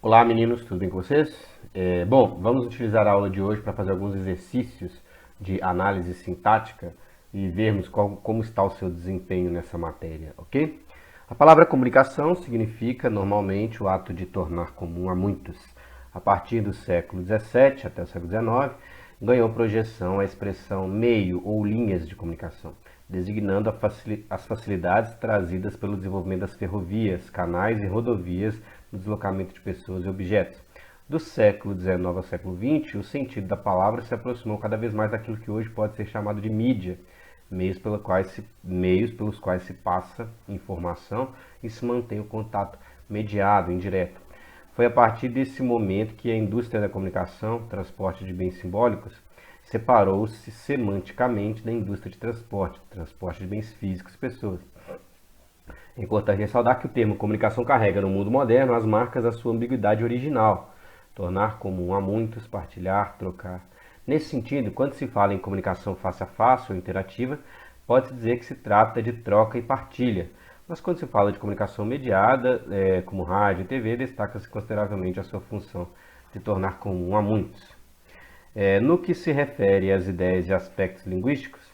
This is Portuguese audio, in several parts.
Olá meninos, tudo bem com vocês? Bom, vamos utilizar a aula de hoje para fazer alguns exercícios de análise sintática e vermos como está o seu desempenho nessa matéria, ok? A palavra comunicação significa normalmente o ato de tornar comum a muitos. A partir do século XVII até o século XIX, ganhou projeção a expressão meio ou linhas de comunicação, designando as facilidades trazidas pelo desenvolvimento das ferrovias, canais e rodovias no deslocamento de pessoas e objetos. Do século XIX ao século XX, o sentido da palavra se aproximou cada vez mais daquilo que hoje pode ser chamado de mídia, meios pelos quais se passa informação e se mantém o contato mediado, indireto. Foi a partir desse momento que a indústria da comunicação, transporte de bens simbólicos, separou-se semanticamente da indústria de transporte de bens físicos e pessoas. É importante ressaltar que o termo comunicação carrega no mundo moderno as marcas da sua ambiguidade original, tornar comum a muitos, partilhar, trocar. Nesse sentido, quando se fala em comunicação face a face ou interativa, pode-se dizer que se trata de troca e partilha. Mas quando se fala de comunicação mediada, como rádio e TV, destaca-se consideravelmente a sua função de tornar comum a muitos. No que se refere às ideias e aspectos linguísticos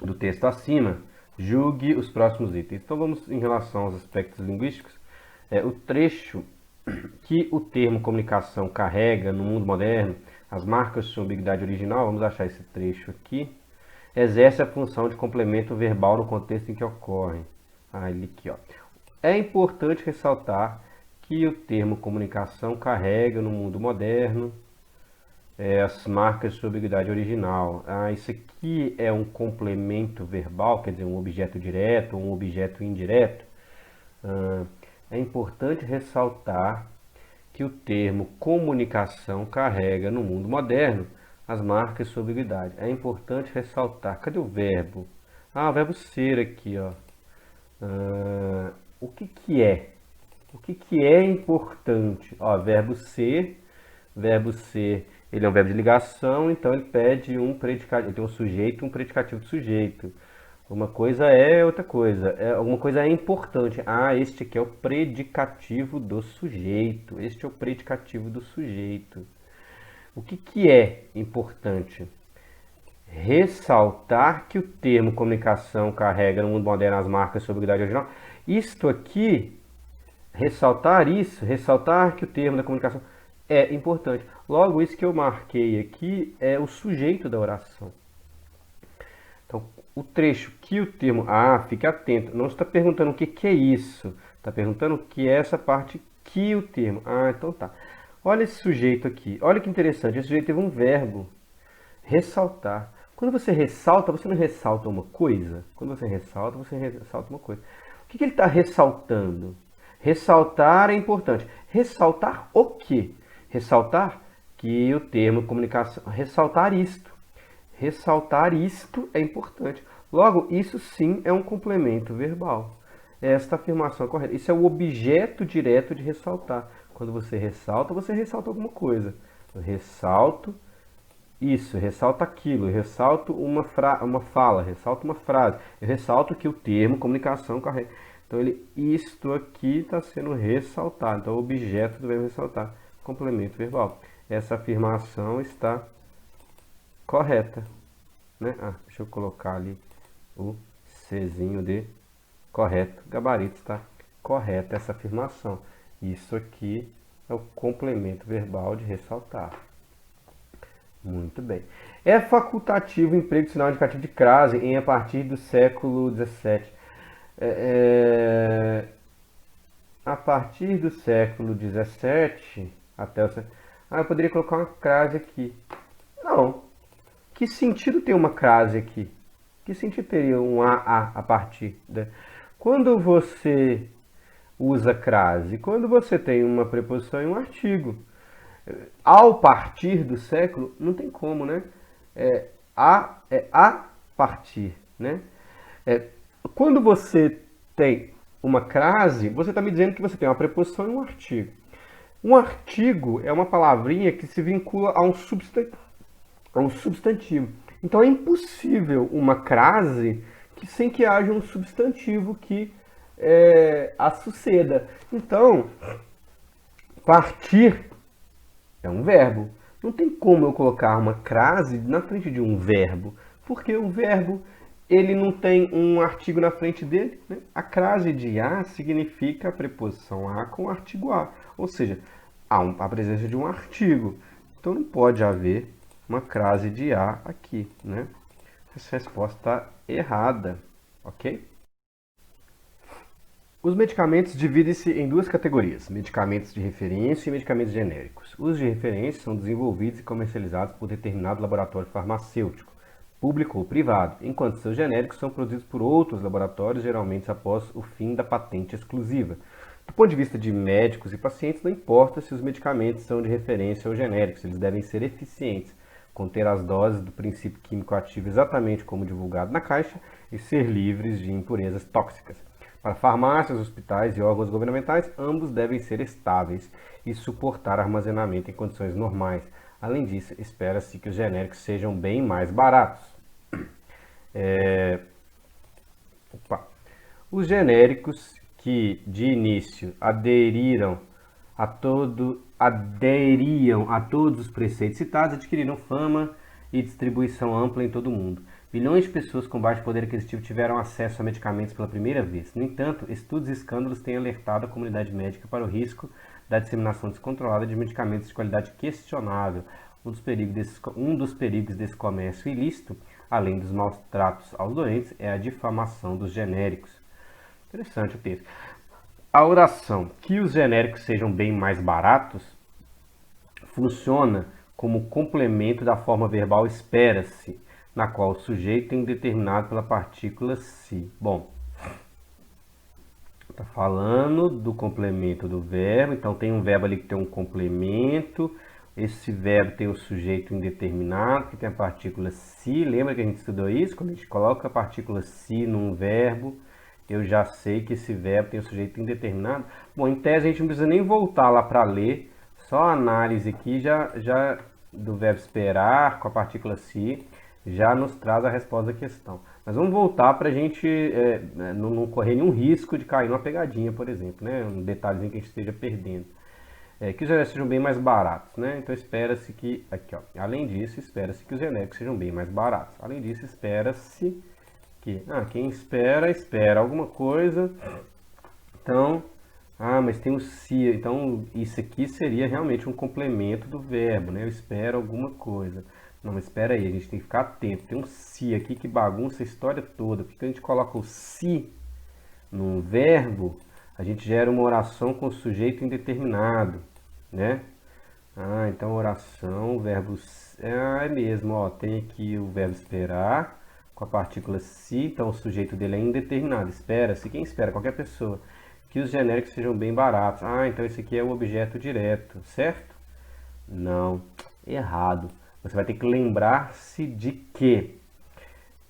do texto acima, julgue os próximos itens. Então vamos em relação aos aspectos linguísticos. O trecho que o termo comunicação carrega no mundo moderno, as marcas de sua ambiguidade original, vamos achar esse trecho aqui, exerce a função de complemento verbal no contexto em que ocorre. Ali aqui, ó. É importante ressaltar que o termo comunicação carrega no mundo moderno as marcas de sua ambiguidade original. Isso aqui é um complemento verbal, quer dizer, um objeto direto ou um objeto indireto. É importante ressaltar que o termo comunicação carrega no mundo moderno as marcas de sua ambiguidade. É importante ressaltar. Cadê o verbo? O verbo ser aqui, ó. O que que é? O que que é importante? Verbo ser. Verbo ser, ele é um verbo de ligação, então ele pede um predicativo. Ele tem um sujeito e um predicativo de sujeito. Uma coisa é outra coisa. Alguma coisa é importante. Este aqui é o predicativo do sujeito. Este é o predicativo do sujeito. O que que é importante? Ressaltar que o termo comunicação carrega no mundo moderno as marcas de sua ambiguidade original. Isto aqui, ressaltar que o termo da comunicação é importante. Logo, isso que eu marquei aqui é o sujeito da oração. Então, o trecho que o termo... fique atento. Não está perguntando o que que é isso. Está perguntando o que é essa parte que o termo... então tá. Olha esse sujeito aqui. Olha que interessante. Esse sujeito teve um verbo. Ressaltar. Quando você ressalta, você não ressalta uma coisa? Quando você ressalta uma coisa. O que que ele está ressaltando? Ressaltar é importante. Ressaltar o quê? Ressaltar que o termo comunicação... Ressaltar isto. Ressaltar isto é importante. Logo, isso sim é um complemento verbal. Esta afirmação é correta. Isso é o objeto direto de ressaltar. Quando você ressalta alguma coisa. Eu ressalto isso, ressalto aquilo, eu ressalto uma fala, ressalto uma frase. Eu ressalto que o termo comunicação carrega. Então, isto aqui está sendo ressaltado. Então, o objeto do verbo ressaltar, complemento verbal. Essa afirmação está correta, né? Deixa eu colocar ali o Czinho de correto, gabarito está correta essa afirmação. Isso aqui é o complemento verbal de ressaltar. Muito bem. É facultativo o emprego de sinal indicativo de crase a partir do século XVII. A partir do século XVII até o século... eu poderia colocar uma crase aqui. Não. Que sentido tem uma crase aqui? Que sentido teria um a partir? Quando você usa crase? Quando você tem uma preposição e um artigo. Ao partir do século, não tem como, né? A partir, né? Quando você tem uma crase, você está me dizendo que você tem uma preposição e um artigo. Um artigo é uma palavrinha que se vincula a um substantivo. Então é impossível uma crase sem que haja um substantivo que a suceda. Então, Partir é um verbo. Não tem como eu colocar uma crase na frente de um verbo, porque o verbo ele não tem um artigo na frente dele, né? A crase de a significa a preposição a com o artigo a, ou seja, há a presença de um artigo. Então não pode haver uma crase de a aqui, né? Essa resposta está errada, ok? Os medicamentos dividem-se em duas categorias, medicamentos de referência e medicamentos genéricos. Os de referência são desenvolvidos e comercializados por determinado laboratório farmacêutico, público ou privado, enquanto seus genéricos são produzidos por outros laboratórios, geralmente após o fim da patente exclusiva. Do ponto de vista de médicos e pacientes, não importa se os medicamentos são de referência ou genéricos, eles devem ser eficientes, conter as doses do princípio químico ativo exatamente como divulgado na caixa e ser livres de impurezas tóxicas. Para farmácias, hospitais e órgãos governamentais, ambos devem ser estáveis e suportar armazenamento em condições normais. Além disso, espera-se que os genéricos sejam bem mais baratos. Os genéricos que, de início, aderiam a todos os preceitos citados, adquiriram fama e distribuição ampla em todo o mundo. Milhões de pessoas com baixo poder aquisitivo tiveram acesso a medicamentos pela primeira vez. No entanto, estudos e escândalos têm alertado a comunidade médica para o risco da disseminação descontrolada de medicamentos de qualidade questionável. Um dos perigos desse comércio ilícito, além dos maus tratos aos doentes, é a difamação dos genéricos. Interessante o texto. A oração que os genéricos sejam bem mais baratos funciona como complemento da forma verbal espera-se, na qual o sujeito é indeterminado pela partícula se. Bom, está falando do complemento do verbo, então tem um verbo ali que tem um complemento, esse verbo tem o sujeito indeterminado, que tem a partícula se. Lembra que a gente estudou isso? Quando a gente coloca a partícula se num verbo, eu já sei que esse verbo tem o sujeito indeterminado. Bom, em tese a gente não precisa nem voltar lá para ler, só a análise aqui já do verbo esperar com a partícula se já nos traz a resposta da questão. Mas vamos voltar para a gente não correr nenhum risco de cair numa pegadinha, por exemplo, né? Um detalhezinho que a gente esteja perdendo. Que os genéricos sejam bem mais baratos, né? Então espera-se que, aqui ó, além disso, espera-se que os genéricos sejam bem mais baratos. Além disso, espera-se que, quem espera alguma coisa. Então, mas tem o se, então isso aqui seria realmente um complemento do verbo, né? Eu espero alguma coisa. Não, mas espera aí, a gente tem que ficar atento. Tem um se aqui que bagunça a história toda. Porque a gente coloca o se num verbo, a gente gera uma oração com sujeito indeterminado, né? Então oração, verbo é mesmo, ó, tem aqui o verbo esperar com a partícula se, então o sujeito dele é indeterminado. Espera-se, quem espera? Qualquer pessoa. Que os genéricos sejam bem baratos. Então esse aqui é o objeto direto, certo? Não, errado. Você vai ter que lembrar-se de que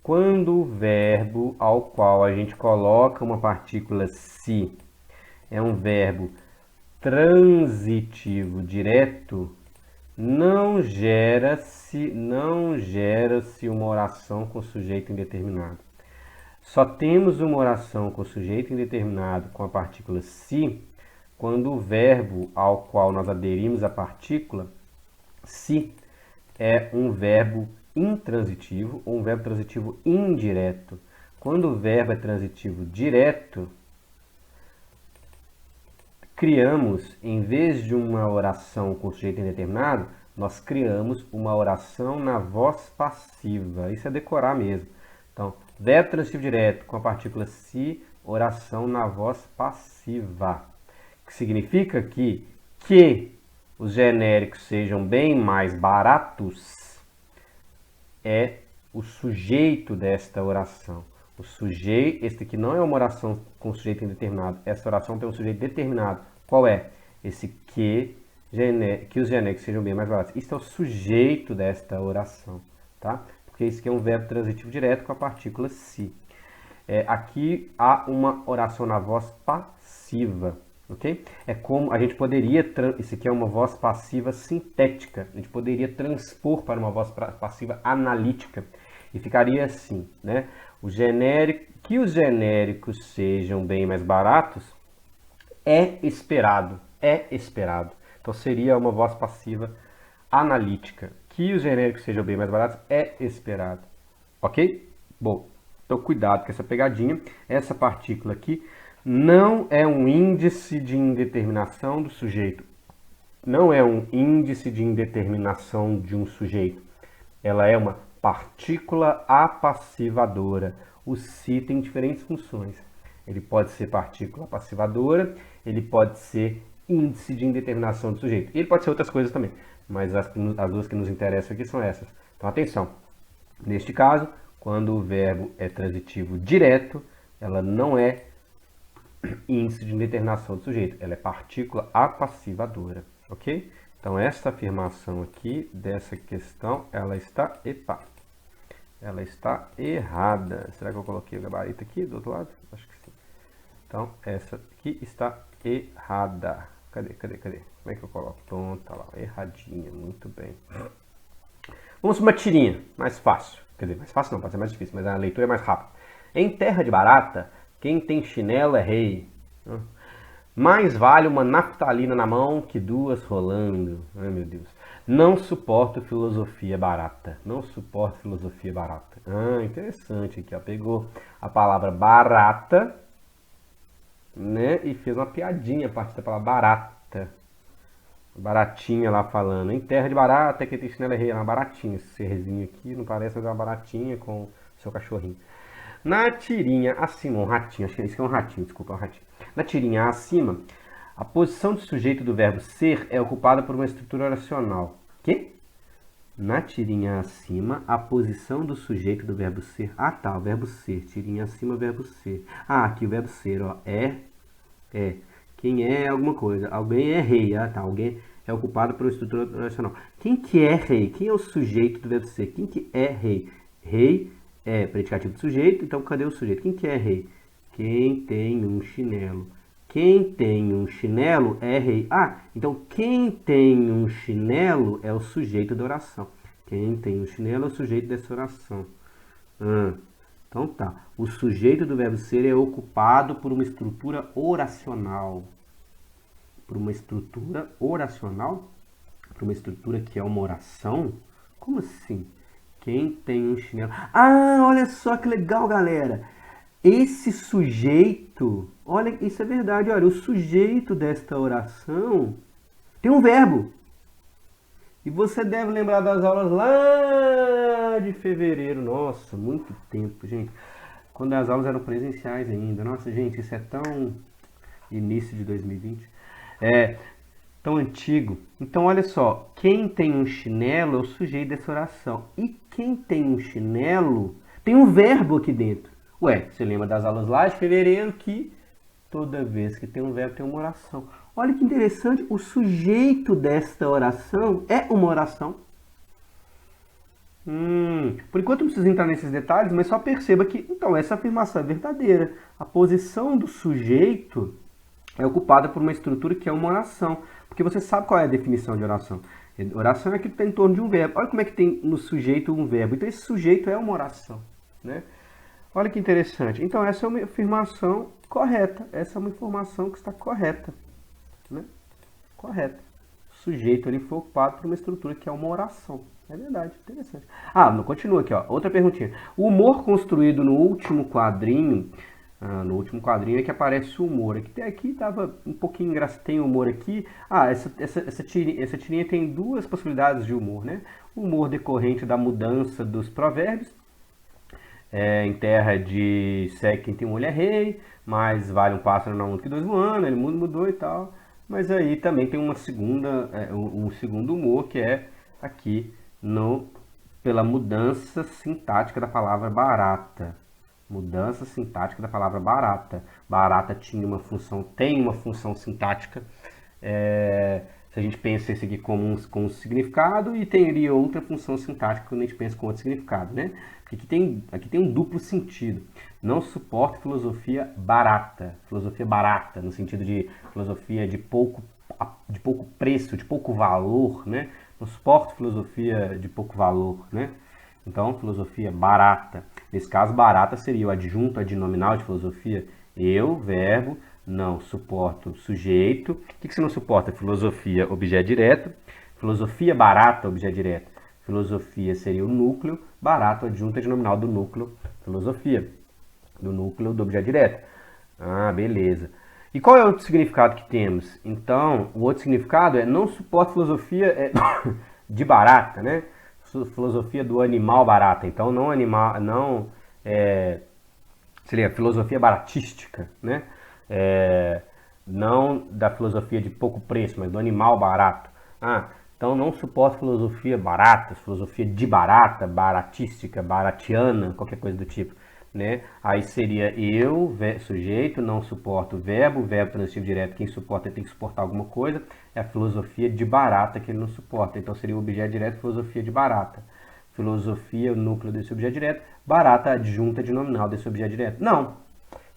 quando o verbo ao qual a gente coloca uma partícula se é um verbo transitivo direto, não gera-se uma oração com sujeito indeterminado. Só temos uma oração com sujeito indeterminado com a partícula se quando o verbo ao qual nós aderimos a partícula se é um verbo intransitivo ou um verbo transitivo indireto. Quando o verbo é transitivo direto, criamos, em vez de uma oração com sujeito indeterminado, nós criamos uma oração na voz passiva. Isso é decorar mesmo. Então, verbo transitivo direto com a partícula se, oração na voz passiva. Que significa que os genéricos sejam bem mais baratos é o sujeito desta oração. O sujeito, este aqui não é uma oração com sujeito indeterminado. Essa oração tem um sujeito determinado. Qual é? Esse que os genéricos sejam bem mais baratos. Isso é o sujeito desta oração, tá? Porque isso aqui é um verbo transitivo direto com a partícula se. Aqui há uma oração na voz passiva. Ok? É como a gente poderia, isso aqui é uma voz passiva sintética, a gente poderia transpor para uma voz passiva analítica e ficaria assim, né? Que os genéricos sejam bem mais baratos é esperado, Então seria uma voz passiva analítica. Que os genéricos sejam bem mais baratos é esperado. Ok? Bom, então cuidado com essa pegadinha. Essa partícula aqui não é um índice de indeterminação do sujeito. Não é um índice de indeterminação de um sujeito. Ela é uma partícula apassivadora. O si tem diferentes funções. Ele pode ser partícula apassivadora, ele pode ser índice de indeterminação do sujeito. E ele pode ser outras coisas também, mas as duas que nos interessam aqui são essas. Então, atenção. Neste caso, quando o verbo é transitivo direto, ela não é índice de indeterminação do sujeito, ela é partícula apassivadora, ok? Então, essa afirmação aqui dessa questão, ela está errada. Será que eu coloquei o gabarito aqui do outro lado? Acho que sim. Então, essa aqui está errada. Cadê? Como é que eu coloco? Pronto, tá lá, erradinha, muito bem. Vamos para uma tirinha, mais fácil. Quer dizer, mais fácil não, pode ser mais difícil, mas a leitura é mais rápida. Em terra de barata, quem tem chinelo é rei. Mais vale uma naftalina na mão que duas rolando. Ai, meu Deus. Não suporto filosofia barata. Não suporto filosofia barata. Ah, interessante aqui, ó. Pegou a palavra barata, né? E fez uma piadinha a partir da palavra barata. Baratinha lá falando. Em terra de barata, quem tem chinelo é rei. É uma baratinha. Esse serzinho aqui não parece, mas é uma baratinha com seu cachorrinho. Na tirinha acima, um ratinho, acho que isso é um ratinho, desculpa, é um ratinho. Na tirinha acima, a posição do sujeito do verbo ser é ocupada por uma estrutura oracional. Quê? Na tirinha acima, a posição do sujeito do verbo ser. Ah, tá, o verbo ser. Tirinha acima, verbo ser. Ah, aqui o verbo ser, ó. É. Quem é alguma coisa. Alguém é rei. Ah, tá. Alguém é ocupado por uma estrutura oracional. Quem que é rei? Quem é o sujeito do verbo ser? Quem que é rei? Rei é predicativo do sujeito, então cadê o sujeito? Quem que é rei? Quem tem um chinelo. Quem tem um chinelo é rei. Ah, então quem tem um chinelo é o sujeito da oração. Quem tem um chinelo é o sujeito dessa oração. Então tá. O sujeito do verbo ser é ocupado por uma estrutura oracional. Por uma estrutura oracional? Por uma estrutura que é uma oração? Como assim? Quem tem um chinelo... Ah, olha só que legal, galera. Esse sujeito... Olha, isso é verdade. Olha, o sujeito desta oração tem um verbo. E você deve lembrar das aulas lá de fevereiro. Nossa, muito tempo, gente. Quando as aulas eram presenciais ainda. Nossa, gente, isso é tão... Início de 2020. Tão antigo. Então, olha só. Quem tem um chinelo é o sujeito dessa oração. E quem tem um chinelo tem um verbo aqui dentro. Ué, você lembra das aulas lá de fevereiro que toda vez que tem um verbo tem uma oração. Olha que interessante. O sujeito desta oração é uma oração. Por enquanto não precisa entrar nesses detalhes, mas só perceba que, então, essa afirmação é verdadeira. A posição do sujeito é ocupada por uma estrutura que é uma oração. Porque você sabe qual é a definição de oração. Oração é aquilo que está em torno de um verbo. Olha como é que tem no sujeito um verbo. Então esse sujeito é uma oração, né? Olha que interessante. Então essa é uma afirmação correta. Essa é uma informação que está correta, né? Correta. O sujeito ele foi ocupado por uma estrutura que é uma oração. É verdade, interessante. Ah, continua aqui, ó. Outra perguntinha. O humor construído no último quadrinho... no último quadrinho é que aparece o humor. Aqui estava um pouquinho engraçado. Tem humor aqui. Ah, essa tirinha tem duas possibilidades de humor, né? O humor decorrente da mudança dos provérbios. Em terra de segue quem tem um olho é rei, mais vale um pássaro na onda que dois voando, ele mudou e tal. Mas aí também tem um segundo humor que é aqui pela mudança sintática da palavra barata. Mudança sintática da palavra barata. Barata tem uma função sintática. Se a gente pensa esse aqui com um significado, e teria outra função sintática quando a gente pensa com outro significado, né? Porque aqui tem um duplo sentido. Não suporto filosofia barata. Filosofia barata, no sentido de filosofia de pouco preço, de pouco valor, né? Não suporto filosofia de pouco valor, né? Então, filosofia barata. Nesse caso, barata seria o adjunto adnominal de filosofia. Eu, verbo, não suporto sujeito. O que você não suporta? Filosofia, objeto direto. Filosofia barata, objeto direto. Filosofia seria o núcleo, barato, adjunta de nominal do núcleo, filosofia, do núcleo do objeto direto. Ah, beleza. E qual é o outro significado que temos? Então, o outro significado é não suporta filosofia de barata, né? Filosofia do animal barata. Então, não animal, não seria filosofia baratística, né? Não da filosofia de pouco preço, mas do animal barato. Ah, então não suporta filosofia barata, filosofia de barata, baratística, baratiana, qualquer coisa do tipo. Né? Aí seria eu, sujeito, não suporto verbo transitivo direto, quem suporta tem que suportar alguma coisa, é a filosofia de barata que ele não suporta, então seria o objeto direto, filosofia de barata. Filosofia, o núcleo desse objeto direto, barata, adjunta de nominal desse objeto direto. Não.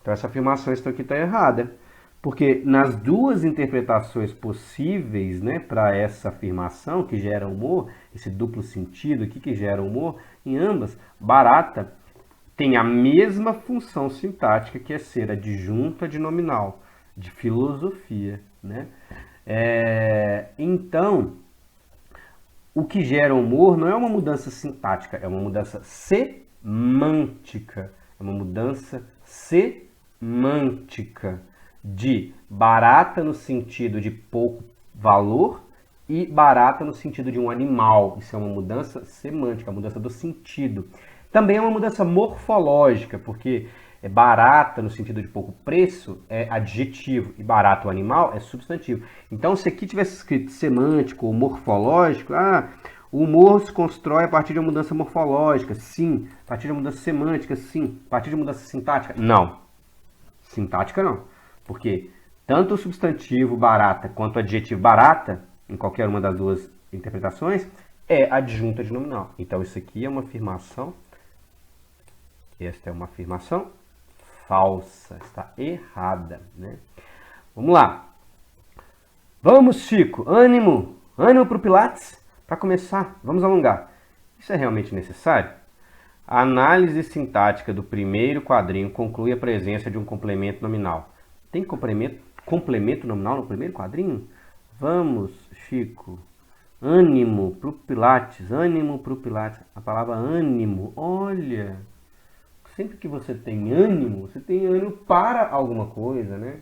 Então essa afirmação aqui está errada, porque nas duas interpretações possíveis, né, para essa afirmação que gera humor, esse duplo sentido aqui que gera humor, em ambas, barata tem a mesma função sintática que é ser adjunta de nominal, de filosofia, né? Então, o que gera humor não é uma mudança sintática, é uma mudança semântica. É uma mudança semântica de barata no sentido de pouco valor e barata no sentido de um animal. Isso é uma mudança semântica, a mudança do sentido. Também é uma mudança morfológica, porque barata no sentido de pouco preço é adjetivo e barato o animal é substantivo. Então, se aqui tivesse escrito semântico ou morfológico, o humor se constrói a partir de uma mudança morfológica, sim. A partir de uma mudança semântica, sim. A partir de uma mudança sintática, não. Sintática, não. Porque tanto o substantivo barata quanto o adjetivo barata, em qualquer uma das duas interpretações, é adjunta de nominal. Então, isso aqui é uma afirmação. Esta é uma afirmação falsa, está errada, né? Vamos lá. Vamos, Chico. Ânimo. Ânimo para o Pilates. Para começar, vamos alongar. Isso é realmente necessário? A análise sintática do primeiro quadrinho conclui a presença de um complemento nominal. Tem complemento nominal no primeiro quadrinho? Vamos, Chico. Ânimo para o Pilates. Ânimo para o Pilates. A palavra ânimo, olha... Sempre que você tem ânimo para alguma coisa, né?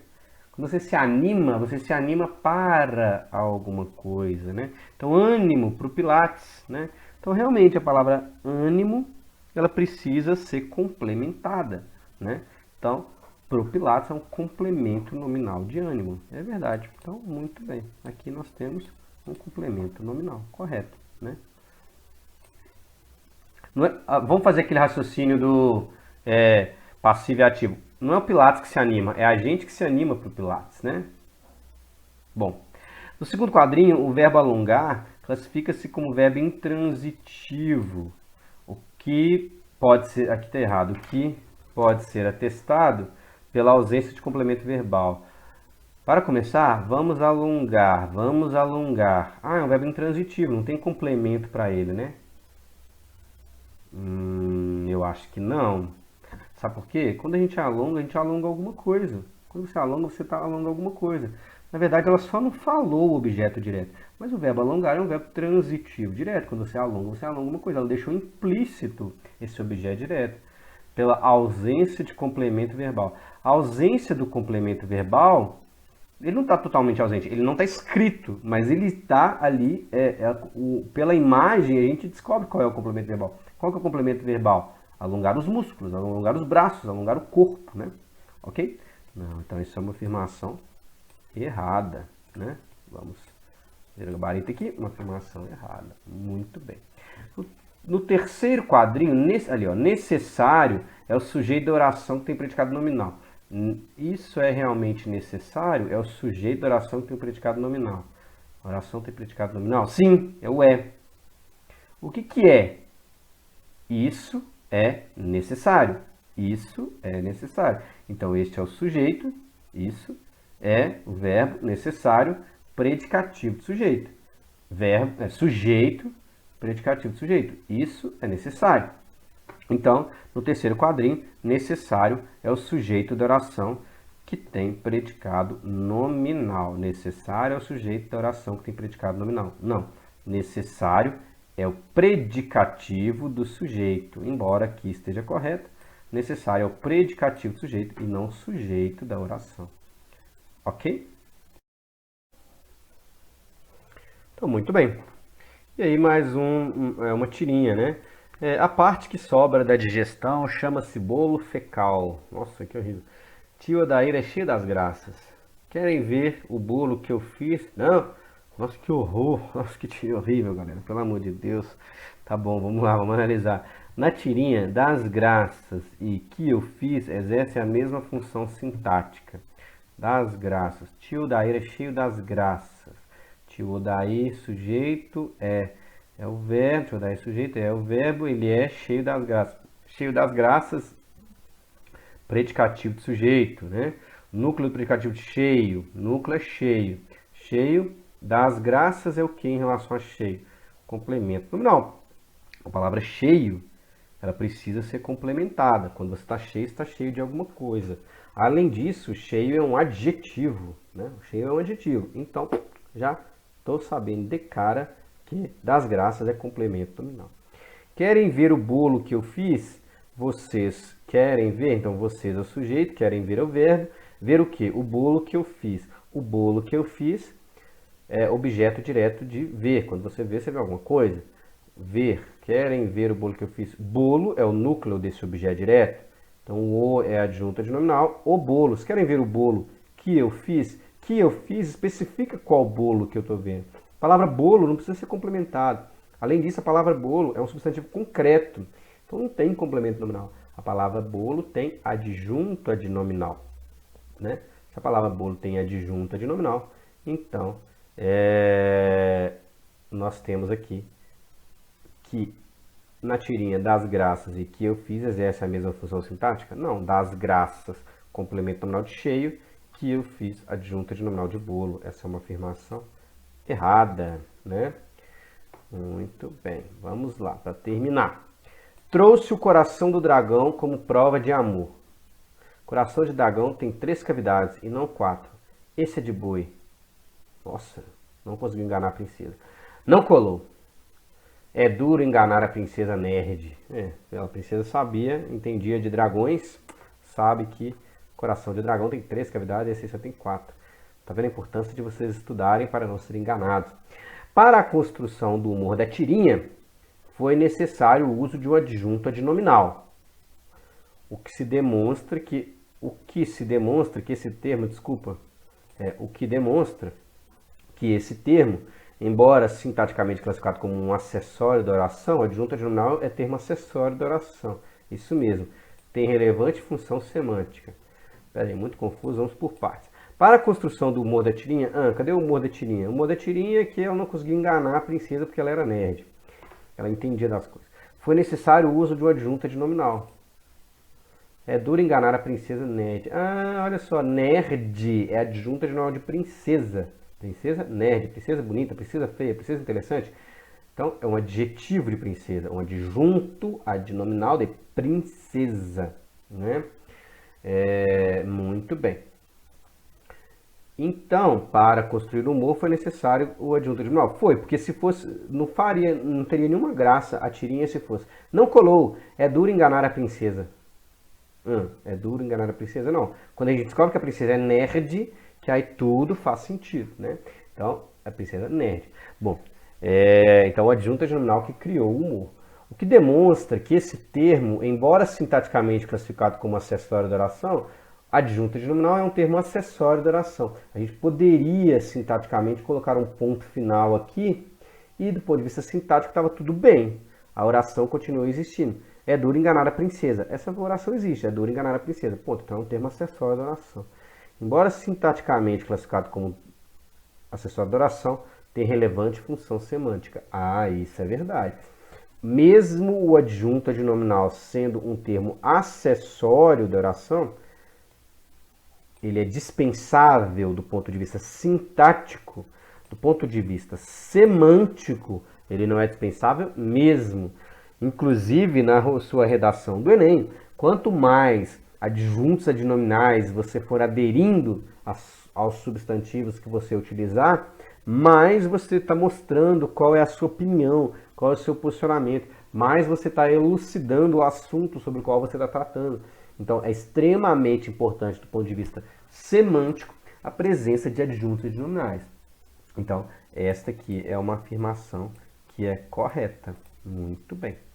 Quando você se anima para alguma coisa, né? Então, ânimo para o Pilates, né? Então, realmente, a palavra ânimo, ela precisa ser complementada, né? Então, para o Pilates é um complemento nominal de ânimo. É verdade. Então, muito bem. Aqui nós temos um complemento nominal, correto, né? Vamos fazer aquele raciocínio do... passivo e ativo. Não é o Pilates que se anima, é a gente que se anima para o Pilates, né? Bom, no segundo quadrinho, o verbo alongar classifica-se como verbo intransitivo, o que pode ser, aqui está errado, o que pode ser atestado pela ausência de complemento verbal. Para começar, vamos alongar. Ah, é um verbo intransitivo, não tem complemento para ele, né? Eu acho que não. Sabe por quê? Quando a gente alonga alguma coisa. Quando você alonga, você está alongando alguma coisa. Na verdade, ela só não falou o objeto direto. Mas o verbo alongar é um verbo transitivo direto. Quando você alonga alguma coisa. Ela deixou implícito esse objeto direto. Pela ausência de complemento verbal. A ausência do complemento verbal, ele não está totalmente ausente. Ele não está escrito, mas ele está ali. Pela imagem, a gente descobre qual é o complemento verbal. Qual que é o complemento verbal? Alongar os músculos, alongar os braços, alongar o corpo, né? Ok? Não, então isso é uma afirmação errada, né? Vamos ver o gabarito aqui, uma afirmação errada. Muito bem. No terceiro quadrinho, necessário é o sujeito da oração que tem predicado nominal. Isso é realmente necessário? É o sujeito da oração que tem predicado nominal. A oração tem predicado nominal? Sim, é o é. O que é? Isso é necessário. Isso é necessário. Então, este é o sujeito. Isso é o verbo necessário predicativo de sujeito. Verbo é sujeito, predicativo de sujeito. Isso é necessário. Então, no terceiro quadrinho, necessário é o sujeito da oração que tem predicado nominal. Necessário é o sujeito da oração que tem predicado nominal. Não. Necessário é o predicativo do sujeito. Embora aqui esteja correto, necessário é o predicativo do sujeito e não o sujeito da oração. Ok? Então, muito bem. E aí mais uma tirinha, né? A parte que sobra da digestão chama-se bolo fecal. Nossa, que horrível. Tio Odair é cheio das graças. Querem ver o bolo que eu fiz? Não? Nossa, que horror. Nossa, que tirinha horrível, galera. Pelo amor de Deus. Tá bom, vamos lá, vamos analisar. Na tirinha, das graças e que eu fiz exerce a mesma função sintática. Das graças. Tio Odair é cheio das graças. Tio Odair, sujeito, é o verbo. Tio Odair, sujeito, é o verbo. Ele é cheio das graças. Cheio das graças, predicativo de sujeito, né? Núcleo do predicativo de cheio. Núcleo é cheio. Cheio das graças é o que em relação a cheio? Complemento nominal. A palavra cheio, ela precisa ser complementada. Quando você está cheio de alguma coisa. Além disso, cheio é um adjetivo, né? Cheio é um adjetivo. Então, já estou sabendo de cara que das graças é complemento nominal. Querem ver o bolo que eu fiz? Vocês querem ver? Então, vocês é o sujeito, querem ver o verbo. Ver o que? O bolo que eu fiz. O bolo que eu fiz é objeto direto de ver. Quando você vê alguma coisa. Ver. Querem ver o bolo que eu fiz? Bolo é o núcleo desse objeto direto. Então, o é a adjunta de nominal. O bolo. Vocês querem ver o bolo que eu fiz? Que eu fiz especifica qual bolo que eu estou vendo. A palavra bolo não precisa ser complementado. Além disso, a palavra bolo é um substantivo concreto. Então, não tem complemento nominal. A palavra bolo tem adjunta de nominal, né? Se a palavra bolo tem adjunta de nominal, então nós temos aqui que na tirinha das graças e que eu fiz exerce a mesma função sintática? Não, das graças, complemento nominal de cheio, que eu fiz adjunta de nominal de bolo. Essa é uma afirmação errada, né? Muito bem, vamos lá, para terminar. Trouxe o coração do dragão como prova de amor. Coração de dragão tem 3 cavidades e não 4. Esse é de boi. Nossa, não consegui enganar a princesa. Não colou. É duro enganar a princesa nerd. A princesa sabia, entendia de dragões, sabe que coração de dragão tem 3 cavidades e esse só tem 4. Tá vendo a importância de vocês estudarem para não serem enganados? Para a construção do humor da tirinha, foi necessário o uso de uma adjunta de nominal. O que demonstra que esse termo, embora sintaticamente classificado como um acessório da oração, a adjunta de nominal é termo acessório da oração. Isso mesmo, tem relevante função semântica. Espera aí, muito confuso, vamos por partes. Para a construção do humor da tirinha, cadê o humor da tirinha? O humor da tirinha é que ela não conseguia enganar a princesa porque ela era nerd. Ela entendia das coisas. Foi necessário o uso de uma adjunta de nominal. É duro enganar a princesa nerd. Olha só, nerd é adjunta de nominal de princesa. Princesa nerd, princesa bonita, princesa feia, princesa interessante. Então, é um adjetivo de princesa, um adjunto adnominal de princesa, né? Muito bem. Então, para construir o humor foi necessário o adjunto de nominal. Foi, porque se fosse, não teria nenhuma graça a tirinha se fosse. Não colou, é duro enganar a princesa. É duro enganar a princesa? Não. Quando a gente descobre que a princesa é nerd, que aí tudo faz sentido, né? Então, a princesa é nerd. Bom, então o adjunto de nominal que criou o humor. O que demonstra que esse termo, embora sintaticamente classificado como acessório da oração, adjunta de nominal é um termo acessório da oração. A gente poderia sintaticamente colocar um ponto final aqui e do ponto de vista sintático estava tudo bem. A oração continua existindo. É duro enganar a princesa. Essa oração existe, é duro enganar a princesa. Ponto, então é um termo acessório da oração. Embora sintaticamente classificado como acessório da oração, tem relevante função semântica. Isso é verdade. Mesmo o adjunto de nominal sendo um termo acessório da oração, ele é dispensável do ponto de vista sintático, do ponto de vista semântico, ele não é dispensável mesmo. Inclusive, na sua redação do Enem, quanto mais adjuntos adnominais você for aderindo aos substantivos que você utilizar, mais você está mostrando qual é a sua opinião, qual é o seu posicionamento, mais você está elucidando o assunto sobre o qual você está tratando. Então, é extremamente importante do ponto de vista semântico a presença de adjuntos adnominais. Então, esta aqui é uma afirmação que é correta. Muito bem.